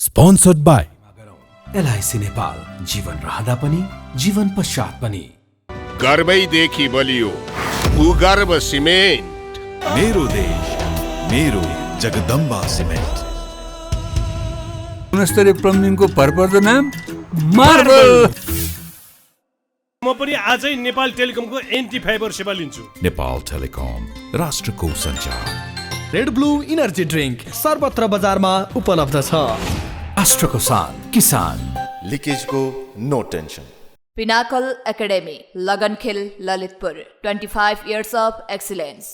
Sponsored by LIC Nepal, जीवन रहँदा पनि जीवन पश्चात पनि। गर्वैदेखि बलियो भूगर्भ सिमेन्ट। मेरो देश मेरो जगदम्बा सिमेन्ट। गुणस्तरीय प्लम्बिङको भरपर्दो नाम मार्बल। म पनि आजै नेपाल टेलिकमको एन्टी फाइबर सेवा लिन्छु। नेपाल टेलिकम, राष्ट्रको सञ्चार। रेड ब्लू इनर्जी ड्रिंक सर्वत्र बजारमा उपलब्ध छ। राष्ट्रको शान, किसान। लिकेजको no tension. Pinnacle Academy, Lagankhil, Lalitpur, 25 years of excellence.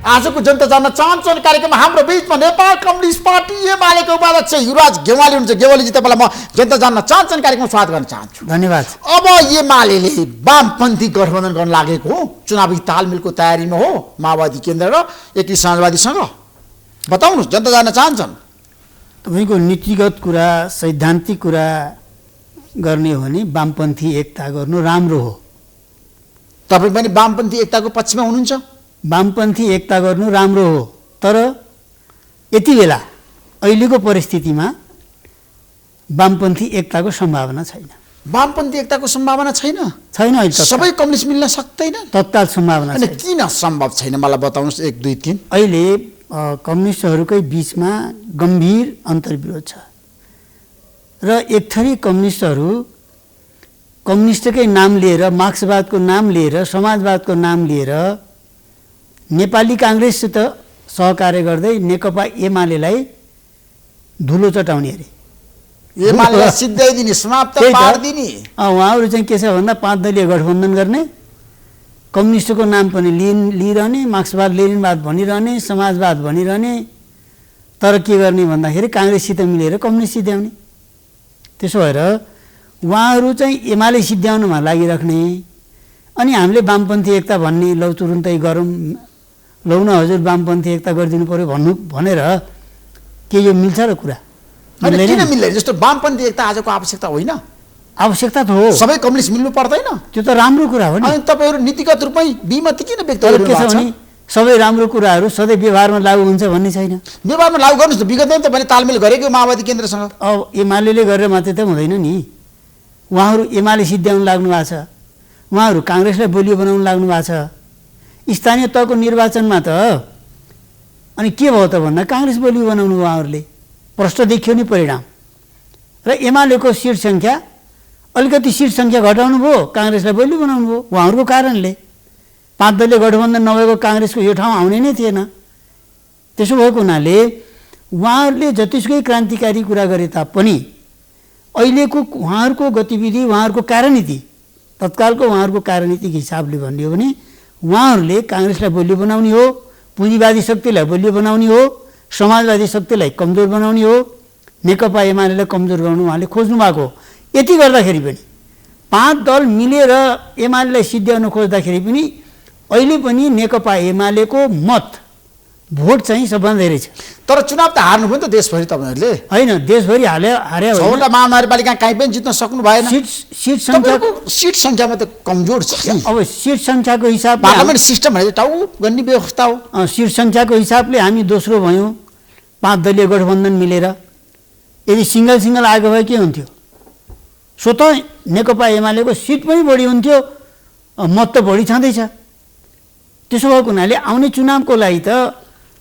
आजको जनता जान्न चाहन्छन् कार्यक्रममा हाम्रो बीचमा नेपाल कम्युनिस्ट पार्टी एमालेको उपाध्यक्ष युवराज गेवाली हुनुहुन्छ। गेवालीजी तपाईँलाई म जनता जान्न चाहन्छन् कार्यक्रममा स्वागत गर्न चाहन्छु। धन्यवाद। अब एमाले वामपन्थी गठबन्धन गर्न लागेको हो, चुनावी तालमेलको तयारीमा हो माओवादी केन्द्र र एकी समाजवादीसँग। बताउनुहोस्, जनता जान्न चाहन्छन्। तपाईँको नीतिगत कुरा सैद्धान्तिक कुरा गर्ने हो भने वामपन्थी एकता गर्नु राम्रो हो। तपाईँ पनि वामपन्थी एकताको पक्षमा हुनुहुन्छ? वामपन्थी एकता गर्नु राम्रो हो, तर यति बेला अहिलेको परिस्थितिमा वामपन्थी एकताको सम्भावना छैन। वामपन्थी एकताको सम्भावना छैन? छैन। अहिले सबै कम्युनिस्ट मिल्न सक्दैन? तत्काल सम्भावना छैन। किन सम्भव छैन मलाई बताउनुहोस्, 1 2 3। अहिले कम्युनिस्टहरूकै बिचमा गम्भीर अन्तर्विरोध छ र एक थरी कम्युनिस्टहरू कम्युनिस्टकै नाम लिएर, मार्क्सवादको नाम लिएर, समाजवादको नाम लिएर नेपाली काङ्ग्रेससित सहकार्य गर्दै नेकपा एमालेलाई धुलो चटाउने अरे, एमालेलाई सिद्ध्याइदिने, समाप्त पार्दिने। उहाँहरू चाहिँ के छ भन्दा 5 दलीय गठबन्धन गर्ने, कम्युनिस्टको नाम पनि लिइरहने, मार्क्सवाद लेनिनवाद भनिरहने, समाजवाद भनिरहने, तर के गर्ने भन्दाखेरि काङ्ग्रेससित मिलेर कम्युनिस्ट सिद्ध्याउने। त्यसो भएर उहाँहरू चाहिँ एमाले सिद्ध्याउनुमा लागिराख्ने, अनि हामीले वामपन्थी एकता भन्ने लौ तुरुन्तै गरौँ, लौ न हजुर वामपन्थी एकता गरिदिनु पर्यो भनेर के यो मिल्छ र कुरा? किन मिल्दैन? जस्तो वामपन्थी एकता आजको आवश्यकता होइन? आवश्यकता त हो, सबै कम्युनिस्ट मिल्नु पर्दैन? त्यो त राम्रो कुरा हो नि। अनि तपाईँहरू नीतिगत रूपमै विमति किन व्यक्त गर्नु गर्नुभएको छ? सबै राम्रो कुराहरू सधैँ व्यवहारमा लागू हुन्छ भन्ने छैन। व्यवहारमा लागू गर्नुहोस् न। विगतमा त भने तालमेल गरेको माओवादी केन्द्रसँग। अब एमाले गरेर मात्रै त हुँदैन नि। उहाँहरू एमाले सिद्ध्याउनु लाग्नु भएको छ, उहाँहरू काङ्ग्रेसलाई बलियो बनाउनु लाग्नु भएको छ। स्थानीय तहको निर्वाचनमा त अनि के भयो त भन्दा काङ्ग्रेस बलियो बनाउनु भयो उहाँहरूले, प्रष्ट देखियो नि परिणाम। र एमालेको सिट सङ्ख्या अलिकति सिट सङ्ख्या घटाउनु भयो, काङ्ग्रेसलाई बलियो बनाउनु भयो उहाँहरूको कारणले। 5 दलीय गठबन्धन नभएको काङ्ग्रेसको यो ठाउँ आउने नै थिएन। त्यसो भएको हुनाले उहाँहरूले जतिसुकै क्रान्तिकारी कुरा गरे तापनि अहिलेको उहाँहरूको गतिविधि, उहाँहरूको कार्यनीति, तत्कालको उहाँहरूको कार्यनीतिको हिसाबले भन्ने हो भने उहाँहरूले काङ्ग्रेसलाई बलियो बनाउने हो, पुँजीवादी शक्तिलाई बलियो बनाउने हो, समाजवादी शक्तिलाई कमजोर बनाउने हो, नेकपा एमालेलाई कमजोर गर्नु उहाँले खोज्नु भएको हो। यति गर्दाखेरि पनि 5 दल मिलेर एमालेलाई सिद्ध्याउन खोज्दाखेरि पनि अहिले पनि नेकपा एमालेको मत, भोट चाहिँ सबभन्दा धेरै छ। तर चुनाव त हार्नु भयो नि त देशभरि तपाईँहरूले? होइन, देशभरि हार्या 6वटा महानगरपालिका कहीँ पनि जित्न सक्नु भएन। सिट सङ्ख्यामा त कमजोर छ। अब सिट सङ्ख्याको हिसाबले पार्लियामेन्ट सिस्टम भनेको टाउ गर्ने व्यवस्था हो। सिट सङ्ख्याको हिसाबले हामी दोस्रो भयौँ 5 दलीय गठबन्धन मिलेर। यदि सिङ्गल आएको भए के हुन्थ्यो? स्वतः नेकपा एमालेको सिट पनि बढी हुन्थ्यो, मत त बढी छँदैछ। त्यसो भएको हुनाले आउने चुनावको लागि त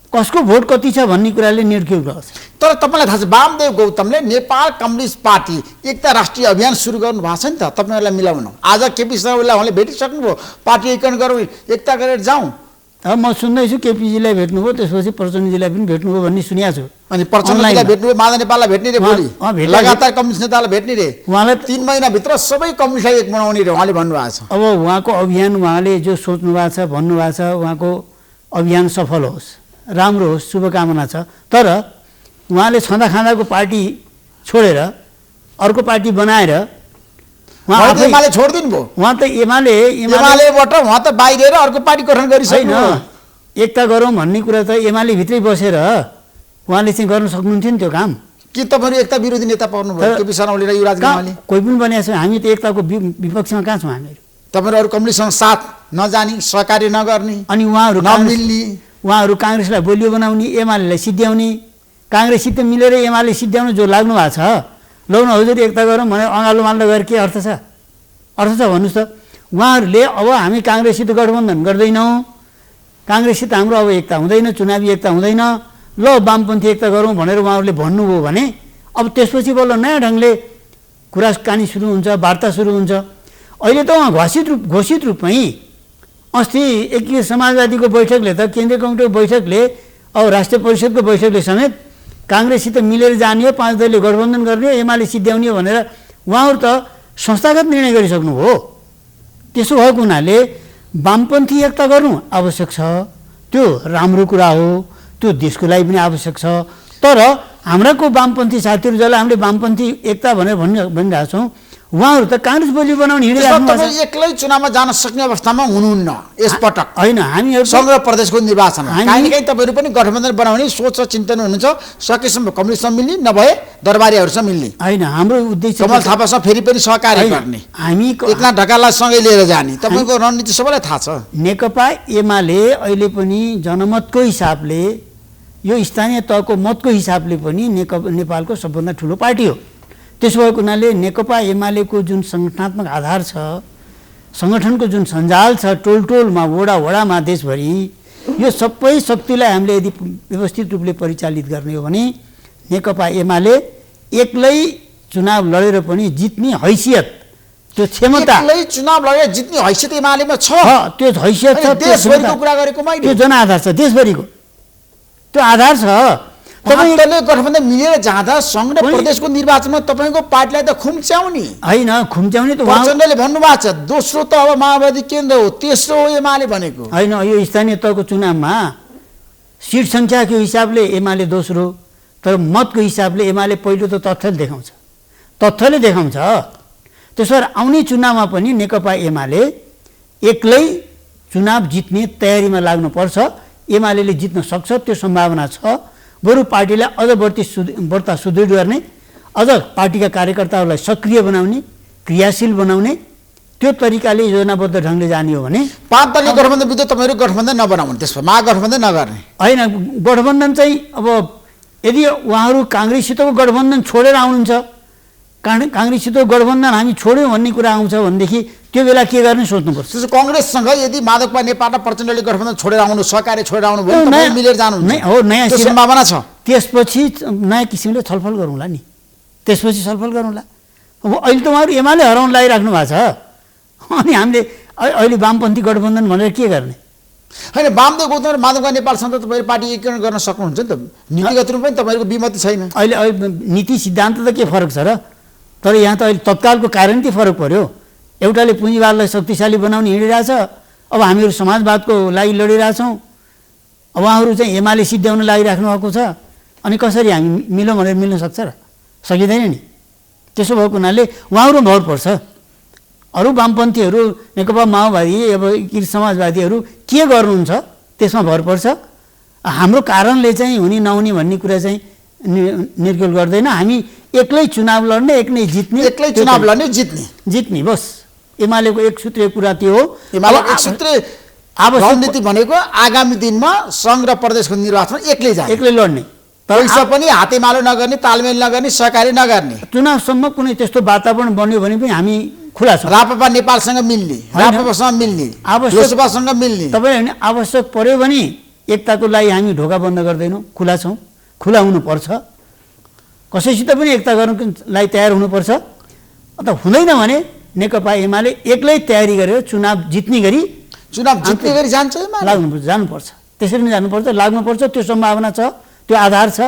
कसको भोट कति छ भन्ने कुराले निर्भर गर्छ। तर तपाईँलाई थाहा छ वामदेव गौतमले नेपाल कम्युनिस्ट पार्टी एकता राष्ट्रिय अभियान सुरु गर्नु भएको छ नि त, तपाईँहरूलाई मिलाउनु। आज केपी शर्मालाई उहाँले भेटिसक्नुभयो, पार्टी एकीकरण गरौँ, एकता गरेर जाउँ। अब म सुन्दैछु केपीजीलाई भेट्नुभयो, त्यसपछि प्रचण्डजीलाई पनि भेट्नुभयो भन्ने सुनेको छु। अनि प्रचण्डजीलाई भेट्नुभयो, माधव नेपाललाई भेट्ने रे, भोलि लगातार कम्युनिस्ट नेतालाई भेट्ने रे। उहाँले 3 महिनाभित्र सबै कम्युनिस्टलाई एक बनाउने रे उहाँले भन्नुभएको छ। अब उहाँको अभियान, उहाँले जो सोच्नु भएको छ, भन्नुभएको छ, उहाँको अभियान सफल होस्, राम्रो होस्, शुभकामना छ। तर उहाँले छँदाखाँदाको पार्टी छोडेर अर्को पार्टी बनाएर एमाले छोडिदिनु भयो। उहाँ त एमालेबाट उहाँ त बाहिर अर्को पार्टी गठन गरिसक्नु। एकता गरौँ भन्ने कुरा त एमाले भित्रै बसेर उहाँले चाहिँ गर्न सक्नुहुन्थ्यो नि त्यो काम। कि तपाईँहरू एकता विरोधी नेता पाउनुभयो केपी शर्मा ओली र युवराज गामाले? कोही पनि बनेको छैन। हामी त एकताको विपक्षमा कहाँ छौँ हामीहरू? तपाईँहरू कम्युनिस्टसँग साथ नजाने, सहकार्य नगर्ने, अनि उहाँहरू नमिल्ने, उहाँहरू काङ्ग्रेसलाई बलियो बनाउने, एमालेलाई सिद्ध्याउने, काङ्ग्रेससित मिलेर एमाले सिद्ध्याउन जो लाग्नु भएको छ, लौ न हजुर एकता गरौँ भनेर अँगालो माल्दा गएर के अर्थ छ? अर्थ छ भन्नुहोस् त। उहाँहरूले अब हामी काङ्ग्रेससित गठबन्धन गर्दैनौँ, काङ्ग्रेससित हाम्रो अब एकता हुँदैन, चुनावी एकता हुँदैन, ल वामपन्थी एकता गरौँ भनेर उहाँहरूले भन्नुभयो भने अब त्यसपछि बल्ल नयाँ ढङ्गले कुराकानी सुरु हुन्छ, वार्ता सुरु हुन्छ। अहिले त उहाँ घोषित रूपमै अस्ति एकीय समाजवादीको बैठकले त, केन्द्रीय कमिटीको बैठकले, अब राष्ट्रिय परिषदको बैठकले समेत काङ्ग्रेससित मिलेर जाने हो, 5 दलले गठबन्धन गर्ने हो, एमाले सिद्ध्याउने हो भनेर उहाँहरू त संस्थागत निर्णय गरिसक्नु हो। त्यसो भएको हुनाले वामपन्थी एकता गर्नु आवश्यक छ, त्यो राम्रो कुरा हो, त्यो देशको लागि पनि आवश्यक छ। तर हाम्राको वामपन्थी साथीहरू जसलाई हामीले वामपन्थी एकता भनेर भनिरहेको छौँ, उहाँहरू त काङ्ग्रेस बलियो बनाउने हिँडिराख्नु भएको छ। एक्लै चुनावमा जान सक्ने अवस्थामा हुनुहुन्न यसपटक। होइन, हामीहरू संघ र प्रदेशको निर्वाचनमा कहीँ तपाईँहरू पनि गठबन्धन बनाउने सोच र चिन्तन हुनुहुन्छ, सकेसम्म कम्युनिस्टसँग मिल्ने, नभए दरबारीहरूसँग मिल्ने। होइन, हाम्रो उद्देश्य कमल थापासँग फेरि पनि सहकार्य गर्ने, हामी एकनाथ ढकाललाई सँगै लिएर जाने। तपाईँको रणनीति सबैलाई थाहा छ। नेकपा एमाले अहिले पनि जनमतको हिसाबले, यो स्थानीय तहको मतको हिसाबले पनि नेपालको सबभन्दा ठुलो पार्टी हो। त्यसो भएको हुनाले नेकपा एमालेको जुन सङ्गठनात्मक आधार छ, सङ्गठनको जुन सञ्जाल छ, टोलमा, वडामा, देशभरि, यो सबै शक्तिलाई हामीले यदि व्यवस्थित रूपले परिचालित गर्ने हो भने नेकपा एमाले एक्लै चुनाव लडेर पनि जित्ने हैसियत, त्यो क्षमता, एक्लै चुनाव लडेर जित्ने हैसियत एमालेमा छ। त्यो हैसियत छ, देशभरिको कुरा गरेको मैले, त्यो जनआधार छ, देशभरिको त्यो आधार छ। तपाईँले गठबन्धन मिलेर जाँदा सङ्घ र प्रदेशको निर्वाचनमा तपाईँको पार्टीलाई त खुम्च्याउने होइन, खुम्च्याउने त प्रचण्डले भन्नुभएको छ। दोस्रो त अब माओवादी केन्द्र हो, तेस्रो हो एमाले भनेको होइन। यो स्थानीय तहको चुनावमा सिट सङ्ख्याको हिसाबले एमाले दोस्रो, तर मतको हिसाबले एमाले पहिलो त तथ्यले देखाउँछ। त्यसो भएर आउने चुनावमा पनि नेकपा एमाले एक्लै चुनाव जित्ने तयारीमा लाग्नुपर्छ। एमाले जित्न सक्छ, त्यो सम्भावना छ। बरु पार्टीलाई अझ बढ्ता सुदृढ गर्ने, अझ पार्टीका कार्यकर्ताहरूलाई सक्रिय बनाउने, क्रियाशील बनाउने, त्यो तरिकाले योजनाबद्ध ढङ्गले जाने हो भने 5 दलीय गठबन्धन बित्दै तपाईँहरू गठबन्धन नबनाउनु, त्यसमा महागठबन्धन नगर्ने होइन। गठबन्धन चाहिँ अब यदि उहाँहरू काङ्ग्रेससितको गठबन्धन छोडेर आउनुहुन्छ, काङ्ग्रेससितको गठबन्धन हामी छोड्यौँ भन्ने कुरा आउँछ भनेदेखि त्यो बेला के गर्ने सोच्नुपर्छ। कङ्ग्रेससँग यदि माधवपा नेपाल र प्रचण्डले गठबन्धन छोडेर आउनु, सहकार्य छोडेर आउनु भयो, मिलेर जानु हो, नयाँ सम्भावना छ। त्यसपछि नयाँ किसिमले छलफल गरौँला नि, त्यसपछि छलफल गरौँला। अब अहिले त उहाँहरू एमाले हराउन लागिराख्नु भएको छ, अनि हामीले अहिले वामपन्थी गठबन्धन भनेर के गर्ने? होइन, वामदेव गौतम र माधवपा नेपालसँग त तपाईँहरू पार्टी एकीकरण गर्न सक्नुहुन्छ नि त। नीतिगत रूपमा पनि तपाईँहरूको विमति छैन। अहिले नीति सिद्धान्त त के फरक छ र? तर यहाँ त अहिले तत्कालको कारण चाहिँ फरक पर्यो। एउटाले पुँजीवादलाई शक्तिशाली बनाउने हिँडिरहेछ, अब हामीहरू समाजवादको लागि लडिरहेछौँ, अब उहाँहरू चाहिँ एमाले सिद्ध्याउन लागिराख्नु भएको छ, अनि कसरी हामी मिलौँ भनेर मिल्न सक्छ र? सकिँदैन नि। त्यसो भएको हुनाले उहाँहरू भर पर्छ। अरू वामपन्थीहरू, नेकपा माओवादी, अब समाजवादीहरू के गर्नुहुन्छ त्यसमा भर पर्छ। हाम्रो कारणले चाहिँ हुने नहुने भन्ने कुरा चाहिँ निर्गुल गर्दैन। हामी एक्लै चुनाव लड्ने, एक्लै जित्ने, एक्लै चुनाव लड्ने, जित्ने बस। एमालेको एक सूत्रीय कुरा त्यो हो। एमालेको एक सूत्रीय रणनीति भनेको आगामी दिनमा सङ्घ र प्रदेशको निर्वाचनमा एक्लै जाने, एक्लै लड्ने, पैसा पनि हातेमालो नगर्ने, तालमेल नगर्ने, सहकार्य नगर्ने। चुनावसम्म कुनै त्यस्तो वातावरण बन्यो भने पनि हामी खुला छौँ। राप्रपा नेपालसँग मिल्ने, राप्रपासँग मिल्ने, लोकसभासँग मिल्ने। तपाईँले आवश्यक पर्यो भने एकताको लागि हामी ढोका बन्द गर्दैनौँ, खुला छौँ। खुला हुनुपर्छ, कसैसित पनि एकता गर्नलाई तयार हुनुपर्छ। अन्त हुँदैन भने नेकपा एमाले एक्लै तयारी गरेर चुनाव जित्ने गरी जानुपर्छ। त्यसरी नै जानुपर्छ, लाग्नुपर्छ। त्यो सम्भावना छ, त्यो आधार छ,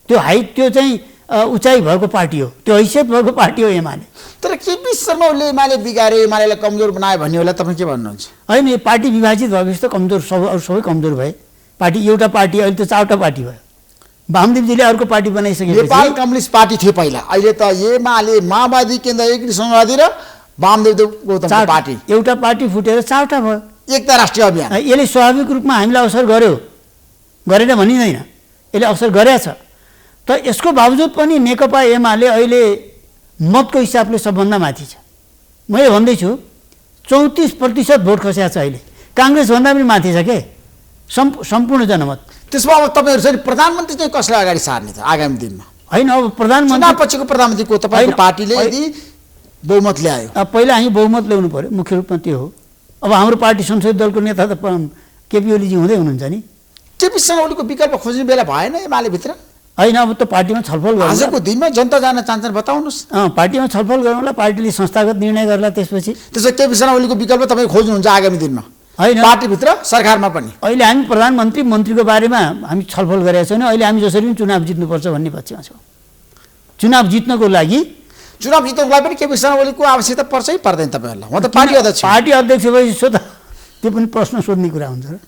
त्यो हाइट, त्यो चाहिँ उचाइ भएको पार्टी हो, त्यो हैसियत भएको पार्टी हो एमाले। तर केपी शर्मा ओलीले एमाले बिगारे, एमालेलाई कमजोर बनायो भन्ने होला, तपाईँ के भन्नुहुन्छ? होइन, यो पार्टी विभाजित भएपछि त कमजोर, सबै कमजोर भए। पार्टी एउटा पार्टी, अहिले त 4वटा पार्टी भयो। वामदेवजीले अर्को पार्टी बनाइसकेपछि नेपाल कम्युनिस्ट पार्टी थियो पहिला, अहिले त एमाले, माओवादी केन्द्र, एकीकृत समाजवादी र वामदेव गौतमको पार्टी, एउटा पार्टी फुटेर 4वटा भयो। एकता राष्ट्रिय अभियान यसले स्वाभाविक रूपमा हामीलाई असर गर्यो, गरेन भनिँदैन, यसले असर गरेछ। तर यसको बावजुद पनि नेकपा एमाले अहिले मतको हिसाबले सबभन्दा माथि छ। मैले भन्दैछु 34% भोट खसेको छ अहिले, काङ्ग्रेसभन्दा पनि माथि छ के सम्पूर्ण जनमत। त्यसमा अब तपाईँहरू चाहिँ प्रधानमन्त्री चाहिँ कसलाई अगाडि सार्ने त आगामी दिनमा? होइन, अब प्रधानमन्त्री चुनाव पछिको प्रधानमन्त्रीको तपाईँको पार्टीले यदि बहुमत ल्यायो, पहिला हामी बहुमत ल्याउनु पर्यो, मुख्य रूपमा त्यो हो। अब हाम्रो पार्टी संसदीय दलको नेता त केपी ओलीजी हुँदै हुनुहुन्छ नि। केपी शर्मा ओलीको विकल्प खोज्ने बेला भएन एमाले भित्र? होइन, अब त पार्टीमा छलफल गर्नु, आजको दिनमा जनता जान चाहन्छन्, बताउनुहोस्। पार्टीमा छलफल गर्नुलाई पार्टीले संस्थागत निर्णय गर्ला। त्यसपछि त्यसो केपी शर्मा ओलीको विकल्प तपाईँ खोज्नुहुन्छ आगामी दिनमा? होइन, पार्टीभित्र सरकारमा पनि अहिले हामी प्रधानमन्त्री मन्त्रीको बारेमा हामी छलफल गरेका छैनौँ। अहिले हामी जसरी पनि चुनाव जित्नुपर्छ भन्ने पक्षमा छौँ। चुनाव जित्नको लागि पनि केपी शर्मा ओलीको आवश्यकता पर्छ कि पर्दैन तपाईँहरूलाई? म त पार्टी अध्यक्ष भएपछि त त्यो पनि प्रश्न सोध्ने कुरा हुन्छ र,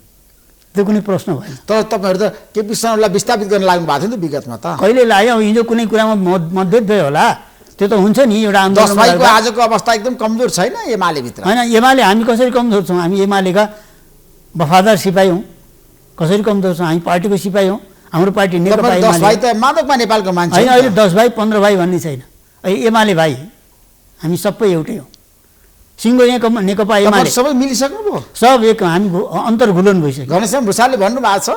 त्यो कुनै प्रश्न भएन। तर तपाईँहरू त केपी शर्मा ओलीलाई विस्थापित गर्न लाग्नु भएको थियो नि त विगतमा त। कहिले लाग्यो? हिजो कुनै कुरामा मतभेद भयो होला, त्यो त हुन्छ नि। एउटा आन्दोलन भाइको आजको अवस्था एकदम कमजोर छैन एमाले भित्र? होइन, एमाले हामी कसरी कमजोर छौँ? हामी एमालेका वफादार सिपाही हौँ। कसरी कमजोर छौँ? हामी पार्टीको सिपाही हौँ। हाम्रो पार्टी नेकपा एमाले। 10 भाइ त माधवमा नेपालको मान्छे होइन, अहिले 10 भाइ 15 भाइ भन्ने छैन। एमाले भाइ हामी सबै एउटै हौँ। सिङ्गो नेकपा एमाले सबै मिलिसक्नुभयो? सब एक, हामी अन्तर्घुलन भइसक्यो। घनश्याम भुषालले भन्नुभएको छ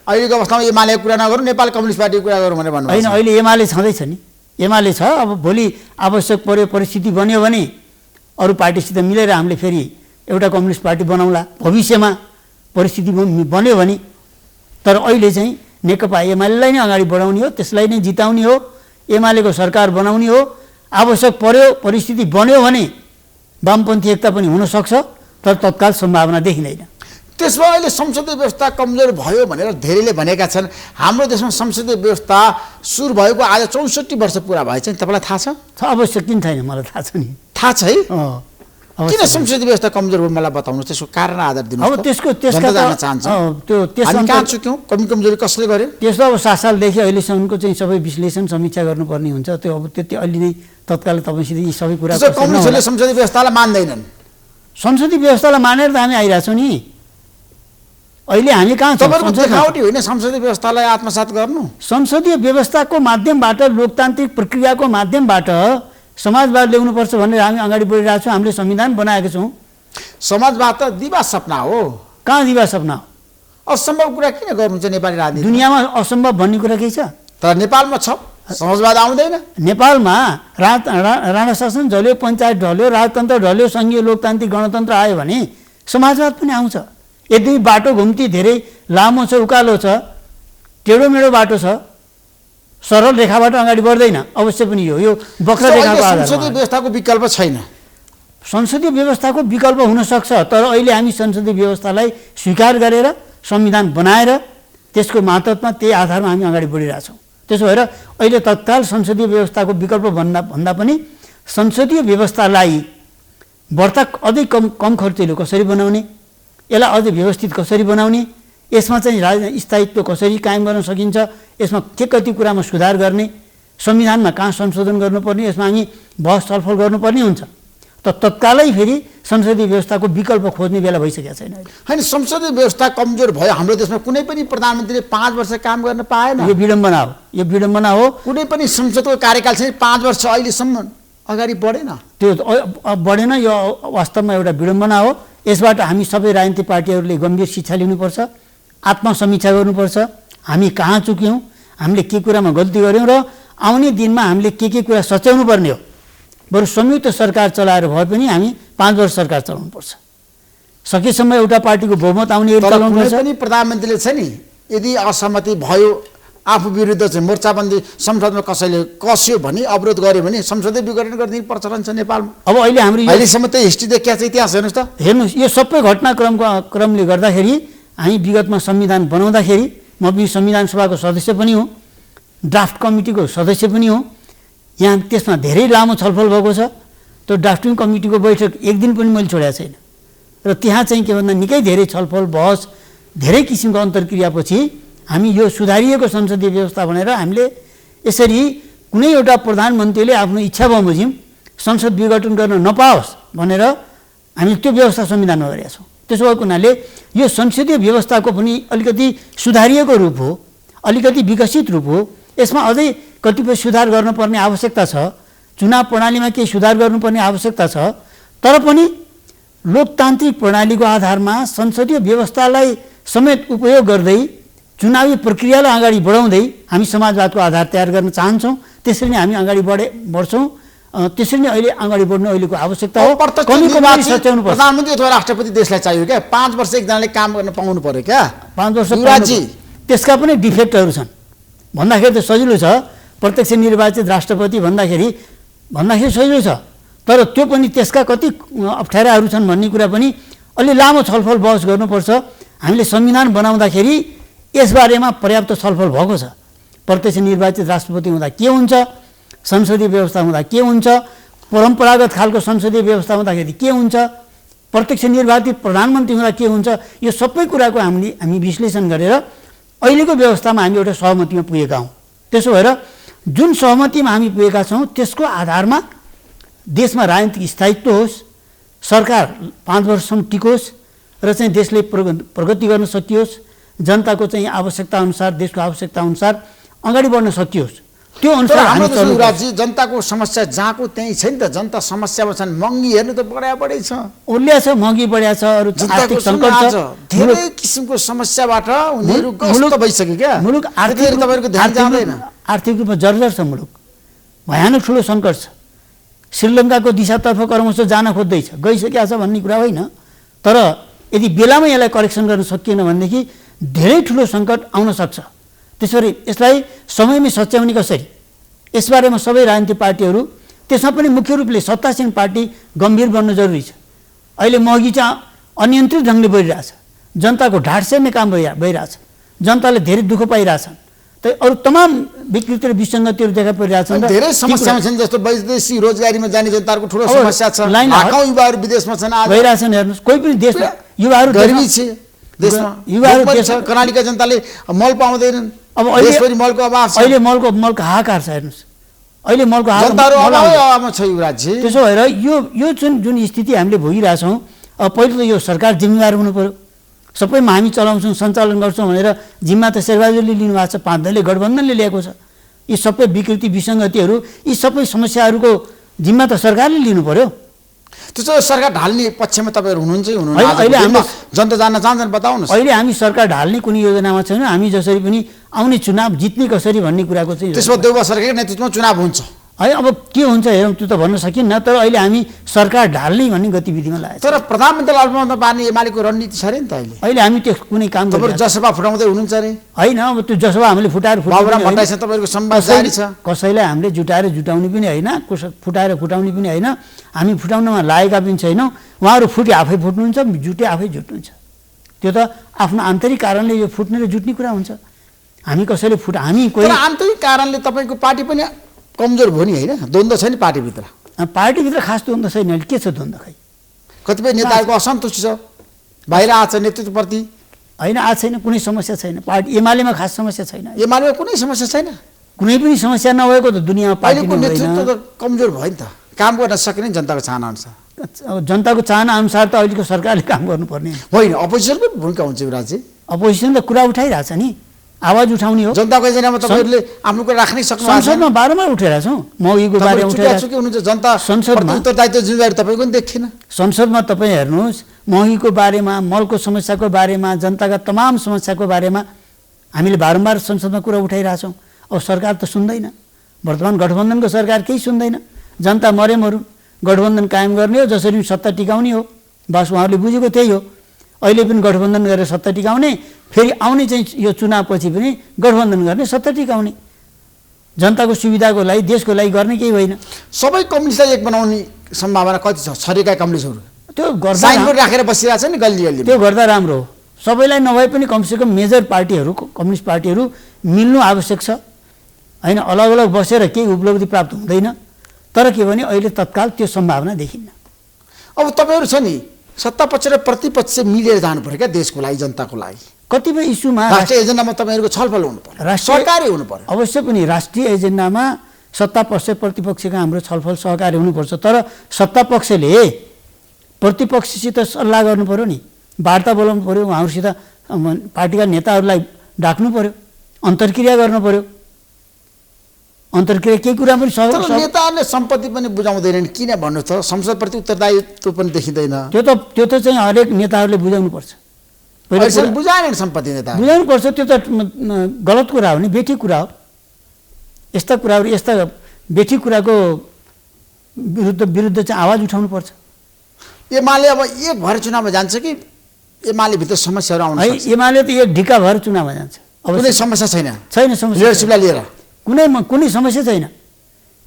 अहिलेको अवस्थामा एमालेको कुरा नगरौँ, नेपाल कम्युनिस्ट पार्टीको कुरा गरौँ भनेर भन्नुभएको छ। होइन, अहिले एमाले छँदैछ नि, एमाले छ। अब भोलि आवश्यक पर्यो, परिस्थिति बन्यो भने अरू पार्टीसित मिलेर हामीले फेरि एउटा कम्युनिस्ट पार्टी बनाउँला भविष्यमा, परिस्थिति बन्यो भने। तर अहिले चाहिँ नेकपा एमालेलाई नै अगाडि बढाउने हो, त्यसलाई नै जिताउने हो, एमालेको सरकार बनाउने हो। आवश्यक पर्यो, परिस्थिति बन्यो भने वामपन्थी एकता पनि हुनसक्छ, तर तत्काल सम्भावना देखिँदैन। त्यसमा अहिले संसदीय व्यवस्था कमजोर भयो भनेर धेरैले भनेका छन्। हाम्रो देशमा संसदीय व्यवस्था सुरु भएको आज 64 वर्ष पुरा भएछ नि, तपाईँलाई थाहा छ? अवश्य किन छैन, मलाई थाहा छ नि। थाहा छ है? किन संसदीय व्यवस्था कमजोर भयो मलाई बताउनुहोस्, त्यसको कारण आधार दिनुहोस्। अब त्यसका जान्न चाहन्छ हामी कहाँ चुक्यौँ, कमी कमजोरी कसले गर्यो? त्यसो अब 7 सालदेखि अहिलेसम्मको चाहिँ सबै विश्लेषण समीक्षा गर्नुपर्ने हुन्छ। त्यो अब त्यति अलि नै तत्काल तपाईँसित यी सबै कुरा कम्युनिस्टहरूले संसदीय व्यवस्थालाई मान्दैनन्। संसदीय व्यवस्थालाई मानेर त हामी आइरहेछौँ नि। अहिले हामी कहाँ छौँ? देखावटी होइन संसदीय व्यवस्थालाई आत्मसात गर्नु। संसदीय व्यवस्थाको माध्यमबाट, लोकतान्त्रिक प्रक्रियाको माध्यमबाट समाजवाद ल्याउनुपर्छ भनेर हामी अगाडि बढिरहेको छौँ। हामीले संविधान बनाएको छौँ। समाजवाद त दिवा सपना हो। कहाँ दिवा सपना हो? असम्भव कुरा किन गर्नुहुन्छ नेपाली राजनीति? दुनियाँमा असम्भव भन्ने कुरा केही छ? तर नेपालमा छ, समाजवाद आउँदैन। नेपालमा राणा शासन ढल्यो, पञ्चायत ढल्यो, राजतन्त्र ढल्यो, सङ्घीय लोकतान्त्रिक गणतन्त्र आयो भने समाजवाद पनि आउँछ। यदि बाटो घुम्ती धेरै लामो छ, उकालो छ, टेढोमेढो बाटो छ, सरल रेखाबाट अगाडि बढ्दैन। अवश्य पनि यो वक्र रेखाको आधारमा। संसदीय व्यवस्थाको विकल्प छैन। संसदीय व्यवस्थाको विकल्प हुनसक्छ, तर अहिले हामी संसदीय व्यवस्थालाई स्वीकार गरेर संविधान बनाएर त्यसको मातहतमा त्यही आधारमा हामी अगाडि बढिरहेछौँ। त्यसो भएर अहिले तत्काल संसदीय व्यवस्थाको विकल्प भन्दा पनि संसदीय व्यवस्थालाई बढ्ता अझै कम खर्चिलो कसरी बनाउने, यसलाई अझै व्यवस्थित कसरी बनाउने, यसमा चाहिँ स्थायित्व कसरी कायम गर्न सकिन्छ, यसमा के कति कुरामा सुधार गर्ने, संविधानमा कहाँ संशोधन गर्नुपर्ने, यसमा हामी बहस छलफल गर्नुपर्ने हुन्छ। त तत्कालै फेरि संसदीय व्यवस्थाको विकल्प खोज्ने बेला भइसकेको छैन। होइन, संसदीय व्यवस्था कमजोर भयो। हाम्रो देशमा कुनै पनि प्रधानमन्त्रीले 5 वर्ष काम गर्न पाएन। यो विडम्बना हो, यो विडम्बना हो। कुनै पनि संसदको कार्यकाल चाहिँ 5 वर्ष अहिलेसम्म अगाडि बढेन। त्यो बढेन, यो वास्तवमा एउटा विडम्बना हो। यसबाट हामी सबै राजनीतिक पार्टीहरूले गम्भीर शिक्षा लिनुपर्छ, आत्मसमीक्षा गर्नुपर्छ। हामी कहाँ चुक्यौँ, हामीले के कुरामा गल्ती गऱ्यौँ र आउने दिनमा हामीले के कुरा सच्याउनु पर्ने हो। बरु संयुक्त सरकार चलाएर भए पनि हामी 5 वर्ष सरकार चलाउनुपर्छ। सकेसम्म एउटा पार्टीको बहुमत आउने चलाउनुपर्छ। पनि प्रधानमन्त्रीले छ नि, यदि असहमति भयो, आफू विरुद्ध चाहिँ मोर्चाबन्दी संसदमा कसैले कस्यो भने, अवरोध गर्यो भने संसदीय विघटन गरिदिने प्रचलन छ नेपालमा। अब अहिले हाम्रो अहिलेसम्म त हिस्ट्री देखिया छ, इतिहास हेर्नुहोस् त। हेर्नुहोस्, यो सबै घटनाक्रमले गर्दाखेरि हामी विगतमा संविधान बनाउँदाखेरि म पनि संविधान सभाको सदस्य पनि हुँ, ड्राफ्ट कमिटीको सदस्य पनि हुँ। यहाँ त्यसमा धेरै लामो छलफल भएको छ। त्यो ड्राफ्टिङ कमिटीको बैठक एक दिन पनि मैले छोडेको छैन र त्यहाँ चाहिँ के भन्दा निकै धेरै छलफल बहस, धेरै किसिमको अन्तर्क्रियापछि हामी यो सुधारिएको संसदीय व्यवस्था भनेर हामीले यसरी कुनै एउटा प्रधानमन्त्रीले आफ्नो इच्छा बमोजिम संसद विघटन गर्न नपाओस् भनेर हामी त्यो व्यवस्था संविधानमा गरेका छौँ। त्यसो भएको हुनाले यो संसदीय व्यवस्थाको पनि अलिकति सुधारिएको रूप हो, अलिकति विकसित रूप हो। यसमा अझै कतिपय सुधार गर्नुपर्ने आवश्यकता छ, चुनाव प्रणालीमा केही सुधार गर्नुपर्ने आवश्यकता छ। तर पनि लोकतान्त्रिक प्रणालीको आधारमा संसदीय व्यवस्थालाई समेत उपयोग गर्दै चुनावी प्रक्रियालाई अगाडि बढाउँदै हामी समाजवादको आधार तयार गर्न चाहन्छौँ। त्यसरी नै हामी अगाडि बढ्छौँ। त्यसरी नै अहिले अगाडि बढ्नु अहिलेको आवश्यकता हो। प्रधानमन्त्री अथवा राष्ट्रपति देशलाई चाहियो क्या? 5 वर्ष एकजनाले काम गर्न पाउनु पर्यो क्या? 5 वर्ष युवराजी, त्यसका पनि डिफेक्टहरू छन् भन्दाखेरि त सजिलो छ। प्रत्यक्ष निर्वाचित राष्ट्रपति भन्दाखेरि सजिलो छ, तर त्यो पनि त्यसका कति अप्ठ्याराहरू छन् भन्ने कुरा पनि अलि लामो छलफल बहस गर्नुपर्छ। हामीले संविधान बनाउँदाखेरि यसबारेमा पर्याप्त छलफल भएको छ। प्रत्यक्ष निर्वाचित राष्ट्रपति हुँदा के हुन्छ, संसदीय व्यवस्था हुँदा के हुन्छ, परम्परागत खालको संसदीय व्यवस्था हुँदाखेरि के हुन्छ, प्रत्यक्ष निर्वाचित प्रधानमन्त्री हुँदा के हुन्छ, यो सबै कुराको हामी विश्लेषण गरेर अहिलेको व्यवस्थामा हामी एउटा सहमतिमा पुगेका हौँ। त्यसो भएर जुन सहमतिमा हामी पुगेका छौँ त्यसको आधारमा देशमा राजनीतिक स्थायित्व होस्, सरकार 5 वर्षसम्म टिकोस् र चाहिँ देशले प्रगति गर्न सकियोस्, जनताको चाहिँ आवश्यकता अनुसार, देशको आवश्यकता अनुसार अगाडि बढ्न सकियोस्। त्यो अनुसार हामी युवराजी, जनताको समस्या जहाँको त्यही छ नि त। जनता समस्यामा छन्। महँगी हेर्नु त बढै छ, ओर्लिया छ, महँगी बढ्या छ, अरू आर्थिक सङ्कट छ, धेरै किसिमको समस्याबाट उनीहरू ग्रस्त भइसक्यो क्या? मुलुक आर्थिक रूपमा जर्जर छ। मुलुक भयानक ठुलो सङ्कट छ। श्रीलङ्काको दिशातर्फ क्रमशः जान खोज्दैछ, गइसकेको छ भन्ने कुरा होइन। तर यदि बेलामा यसलाई करेक्सन गर्न सकिएन भनेदेखि धेरै ठुलो सङ्कट आउन सक्छ। त्यसरी यसलाई समयमै सच्याउने कसरी, यसबारेमा सबै राजनीतिक पार्टीहरू, त्यसमा पनि मुख्य रूपले सत्तासीन पार्टी गम्भीर बन्न जरुरी छ। अहिले महँगी चाहिँ अनियन्त्रित ढङ्गले बढिरहेछ, जनताको ढाड सेर्ने काम भइरहेछ, जनताले धेरै दुःख पाइरहेछन्। त अरू तमाम विकृति र विसङ्गतिहरू देखा परिरहेछन्। धेरै समस्यामा छन्, जस्तो वैदेशिक रोजगारीमा जाने जनताको ठुलो समस्या छ। लाखौँ युवाहरू विदेशमा छन्, भइरहेछन्। हेर्नुहोस्, कोही पनि देशमा युवाहरू गरिबी छ, देशमा युवाहरू कर्णालीका जनताले मल पाउँदैनन्। अब देशभरि मलको अभाव छ। अहिले मलको हाहाकार छ। हेर्नुहोस्, अहिले मलको अभावमा छ युवराजी। त्यसो भएर यो जुन स्थिति हामीले भोगिरहेछौँ, अब पहिलो त यो सरकार जिम्मेवार हुनु पर्यो। सबैमा हामी चलाउँछौँ, सञ्चालन गर्छौँ भनेर जिम्मा त शेरबहादुरले लिनुभएको छ, 5 दलले गठबन्धनले ल्याएको छ। यी सबै विकृति विसङ्गतिहरू, यी सबै समस्याहरूको जिम्मा त सरकारले लिनु पर्यो। त्यसो सरकार ढाल्ने पक्षमा तपाईँहरू हुनुहुन्छ? अहिले हामी जनता जान्न चाहन्छन्, बताउनुहोस्। अहिले हामी सरकार ढाल्ने कुनै योजनामा छैनौँ। हामी जसरी पनि आउने चुनाव जित्ने कसरी भन्ने कुराको चाहिँ त्यसमा देउबा सरकारको नेतृत्वमा चुनाव हुन्छ है। अब के हुन्छ हेरौँ, त्यो त भन्न सकिन्न। तर अहिले हामी सरकार ढाल्ने भन्ने गतिविधिमा लागेको छ। तर प्रधानमन्त्री अल्पमतमा पार्ने एमालेको रणनीति छ अरे नि त अहिले? अहिले हामी त्यो कुनै काम तपाईँहरू जसभा फुटाउँदै हुनुहुन्छ अरे? होइन, अब त्यो जसभा हामीले तपाईँहरूको सम्वाद जारी छ। कसैलाई हामीले जुटाउने पनि होइन, फुटाउने पनि होइन। हामी फुटाउनमा लागेका पनि छैनौँ। उहाँहरू फुटे आफै फुट्नुहुन्छ, जुटे आफै जुट्नुहुन्छ। त्यो त आफ्नो आन्तरिक कारणले यो फुट्ने र जुट्ने कुरा हुन्छ। हामी कसैले हामी कोही आन्तरिक कारणले तपाईँको पार्टी पनि कमजोर भयो नि, होइन? द्वन्द्व छ नि पार्टीभित्र? पार्टीभित्र खास द्वन्द्व छैन। अहिले के छ द्वन्द्व? खै कतिपय नेताहरूको असन्तुष्टि छ बाहिर आएको छ नेतृत्वप्रति। होइन, आएको छैन, कुनै समस्या छैन। पार्टी एमालेमा खास समस्या छैन। एमालेमा कुनै समस्या छैन, कुनै पनि समस्या नभएको त दुनियाँमा पार्टीको नेतृत्व त कमजोर भयो नि त। काम गर्न सकिने जनताको चाहना अनुसार। जनताको चाहना अनुसार त अहिलेको सरकारले काम गर्नुपर्ने होइन। अपोजिसनको भूमिका हुन्छ युवराजी। अपोजिसन त कुरा उठाइरहेछ नि, आवाज उठाउने हो। जनताको एजेन्डामा तपाईँहरूले आफ्नो कुरा राख्नै सक्नु भएको छ। संसदमा बारम्बार उठाइरहेको छौँ, महँगीको बारेमा उठाइरहेको हुनुहुन्छ। जनता संसदमा उत्तरदायित्व जिम्मेवारी तपाईँको पनि देखिन। संसदमा तपाईँ हेर्नुहोस्, महँगीको बारेमा, मलको समस्याको बारेमा, जनताका तमाम समस्याको बारेमा हामीले बारम्बार संसदमा कुरा उठाइरहेछौँ। अब सरकार त सुन्दैन। वर्तमान गठबन्धनको सरकार केही सुन्दैन। जनता मरे मरुन्, गठबन्धन कायम गर्ने हो, जसरी सत्ता टिकाउने हो। बस उहाँहरूले बुझेको त्यही हो। अहिले पनि गठबन्धन गरेर सत्ता टिकाउने, फेरि आउने चाहिँ यो चुनावपछि पनि गठबन्धन गर्ने, सत्ता टिकाउने। जनताको सुविधाको लागि, देशको लागि गर्ने केही होइन। सबै कम्युनिस्टलाई एक बनाउने सम्भावना कति छ? छरेका कम्युनिस्टहरू त्यो गर्दा साइनबोर्ड राखेर बसिरहेको छ नि गल्ली गल्ली। त्यो गर्दा राम्रो हो। सबैलाई नभए पनि कमसेकम मेजर पार्टीहरू, कम्युनिस्ट पार्टीहरू मिल्नु आवश्यक छ, होइन? अलग अलग बसेर केही उपलब्धि प्राप्त हुँदैन। तर के भने अहिले तत्काल त्यो सम्भावना देखिन्न। अब तपाईँहरू छ नि, सत्ता पक्ष र प्रतिपक्ष मिलेर जानु पर्यो क्या देशको लागि, जनताको लागि। कतिपय इस्युमा राष्ट्रिय एजेन्डामा तपाईँहरूको छलफल हुनु पर्यो, सहकारी हुनु पर्यो। अवश्य पनि राष्ट्रिय एजेन्डामा सत्ता पक्ष प्रतिपक्षका हाम्रो छलफल सहकारी हुनुपर्छ। तर सत्ता पक्षले प्रतिपक्षसित सल्लाह गर्नु पर्यो नि। वार्ता बोलाउनु पऱ्यो, उहाँहरूसित पार्टीका नेताहरूलाई डाक्नु पऱ्यो, अन्तर्क्रिया गर्नु पऱ्यो। अन्तर्क्रिया केही कुरा पनि तर नेताहरूले सम्पत्ति पनि बुझाउँदैनन्, किन भन्नु त? संसदप्रति उत्तरदायित्व पनि देखिँदैन। त्यो त चाहिँ हरेक नेताहरूले बुझाउनु पर्छ। बुझाएन सम्पत्ति नेता बुझाउनु पर्छ, त्यो त गलत कुरा हो नि, बेठी कुरा हो। यस्ता कुराहरू, यस्ता बेठी कुराको विरुद्ध चाहिँ आवाज उठाउनु पर्छ। एमाले अब एक भएर चुनावमा जान्छ कि एमाले भित्र समस्याहरू आउन सक्छ? एमाले त एक ढिका भएर चुनावमा जान्छ। अब कुनै समस्या छैन, समस्या लिडरसिपलाई लिएर कुनै समस्या छैन।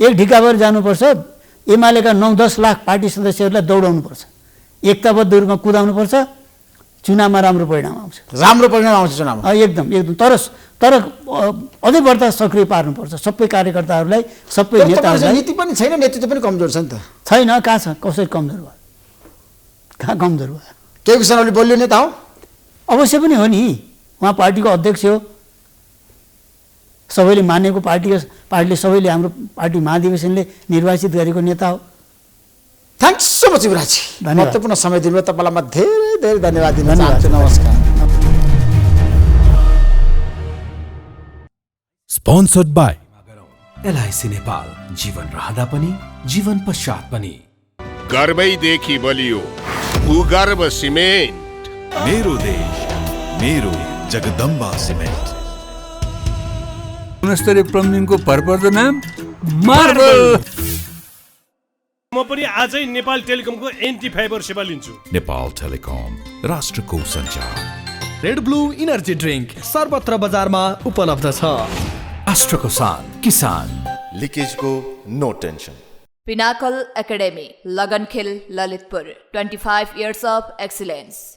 एक ढिका भएर जानुपर्छ। एमालेका 9-10 लाख पार्टी सदस्यहरूलाई दौडाउनुपर्छ, एकताबद्ध रूपमा कुदाउनुपर्छ, चुनावमा राम्रो परिणाम आउँछ। चुनावमा एकदम। तर अझै बढ्ता सक्रिय पार्नुपर्छ सबै कार्यकर्ताहरूलाई, सबै नेताहरूलाई। नीति पनि छैन, नेतृत्व पनि कमजोर छ नि त। छैन, कहाँ छ? कसरी कमजोर भयो? कहाँ कमजोर भयो? केपी शर्मा ओली बलियो नेता हो? अवश्य पनि हो नि, उहाँ पार्टीको अध्यक्ष हो, सबैले मानेको पार्टीले सबैले हाम्रो पार्टी महाधिवेशनले निर्वाचित गरेको नेता हो। थ्याङ्क्स सो मच युवराजी, महत्त्वपूर्ण समय दिनुभयो। तपाईँलाई म धेरै धेरै धन्यवाद दिन चाहन्छु। नमस्कार। Sponsored by एलआइसी नेपाल, जीवन रहँदा पनि जीवन पश्चात पनि। गर्वैदेखि बलियो भूगर्भ सिमेन्ट। मेरो देश मेरो जगदम्बा सिमेन्ट। गुणस्तरीय प्लम्बिङको भरपर्दो नाम मार्बल। म पनि आजै नेपाल टेलिकमको एन्टी फाइबर सेवा लिन्छु। नेपाल टेलिकम, राष्ट्रको सञ्चार। रेड ब्लू इनर्जी ड्रिङ्क सर्वत्र बजारमा उपलब्ध छ। राष्ट्रको शान, किसान। लिकेजको no tension. Pinnacle Academy, Lagankhel, Lalitpur, 25 years of excellence.